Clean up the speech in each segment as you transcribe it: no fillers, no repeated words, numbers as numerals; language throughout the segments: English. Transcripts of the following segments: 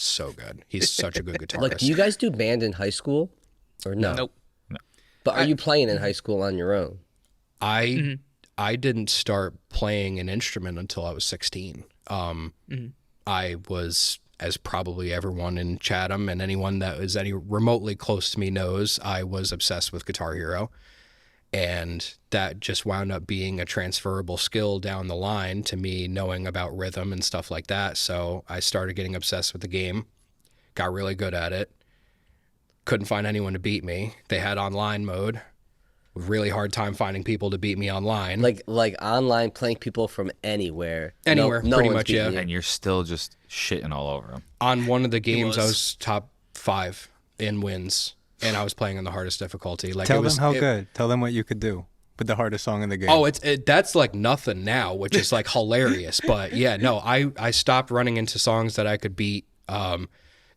so good. He's such a good guitarist. Like, do you guys do band in high school, or no? Nope. But are you playing in high school on your own? I didn't start playing an instrument until I was 16. I was, as probably everyone in Chatham and anyone that is any remotely close to me knows, I was obsessed with Guitar Hero. And that just wound up being a transferable skill down the line to me knowing about rhythm and stuff like that. So I started getting obsessed with the game, got really good at it. Couldn't find anyone to beat me. They had online mode. Really hard time finding people to beat me online. Like online playing people from anywhere. Anywhere, no pretty one's much, beating yeah. you. And you're still just shitting all over them. On one of the games, I was. was top 5 in wins, and I was playing on the hardest difficulty. Like, Tell it was, them how good. Tell them what you could do with the hardest song in the game. Oh, that's like nothing now, which is like hilarious. But yeah, no, I stopped running into songs that I could beat.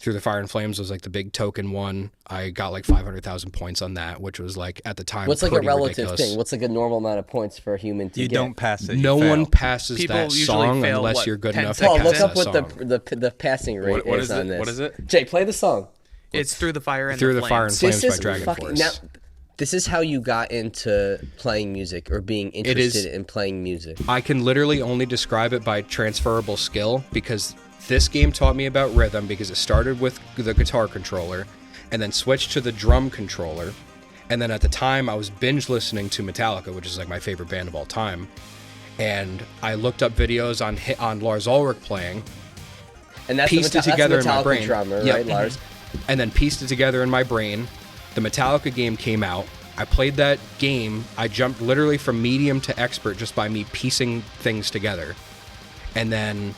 Through the Fire and Flames was like the big token one. I got like 500,000 points on that, which was like at the time What's like a pretty relative ridiculous. thing? What's like a normal amount of points for a human to you get? don't pass it. No you fail. one passes People that usually song fail, unless what, you're good 10 enough to Paul, pass look up that what song. the passing rate What is is on it? this. What is it? Jay, play the song. It's Through the Fire and Through the the Fire and Flames. Flames by Dragon Force. Now, this is how you got into playing music or being interested in playing music. I can literally only describe it by transferable skill because this game taught me about rhythm because it started with the guitar controller and then switched to the drum controller. And then at the time I was binge listening to Metallica, which is like my favorite band of all time. And I looked up videos on Lars Ulrich playing, And that's pieced the it together in my Metallica brain. drummer, Yep. right, Lars? and then pieced it together in my brain. The Metallica game came out. I played that game. I jumped literally from medium to expert just by me piecing things together. And then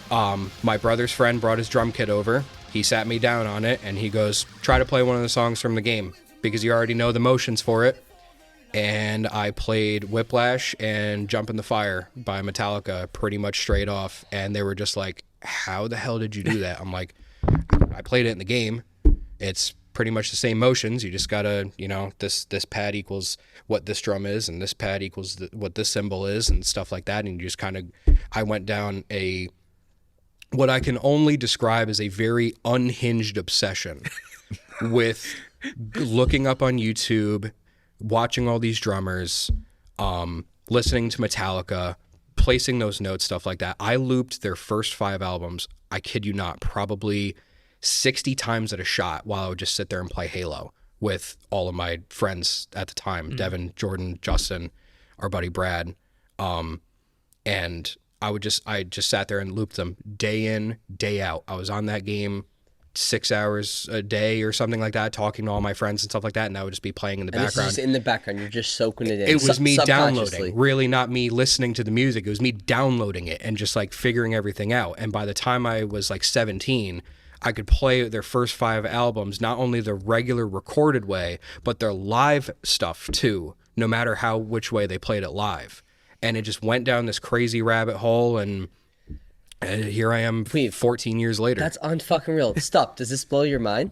my brother's friend brought his drum kit over. He sat me down on it and he goes, try to play one of the songs from the game because you already know the motions for it. And I played Whiplash and Jump in the Fire by Metallica pretty much straight off. And they were just like, how the hell did you do that? I'm like, I played it in the game. It's pretty much the same motions. You just gotta, this pad equals what this drum is, and this pad equals what this cymbal is, and stuff like that. And you just kind of, I went down what I can only describe as a very unhinged obsession with looking up on YouTube, watching all these drummers, listening to Metallica, placing those notes, stuff like that. I looped their first 5 albums, I kid you not, probably 60 times at a shot while I would just sit there and play Halo with all of my friends at the time, Devin, Jordan, Justin, our buddy Brad. And I just sat there and looped them day in, day out. I was on that game 6 hours a day or something like that, talking to all my friends and stuff like that, and I would just be playing in the And this is background. just in the background. You're just soaking it in. It was me subconsciously. downloading, really not me listening to the music. It was me downloading it and just like figuring everything out. And by the time I was like 17, I could play their first 5 albums, not only the regular recorded way, but their live stuff too, no matter which way they played it live. And it just went down this crazy rabbit hole, and here I am 14 years later. That's unfucking real. Stop. Does this blow your mind?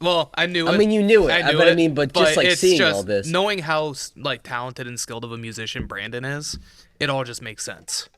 Well, I knew it. I mean, you knew it. But just like it's seeing just all this. knowing how like talented and skilled of a musician Brandon is, it all just makes sense.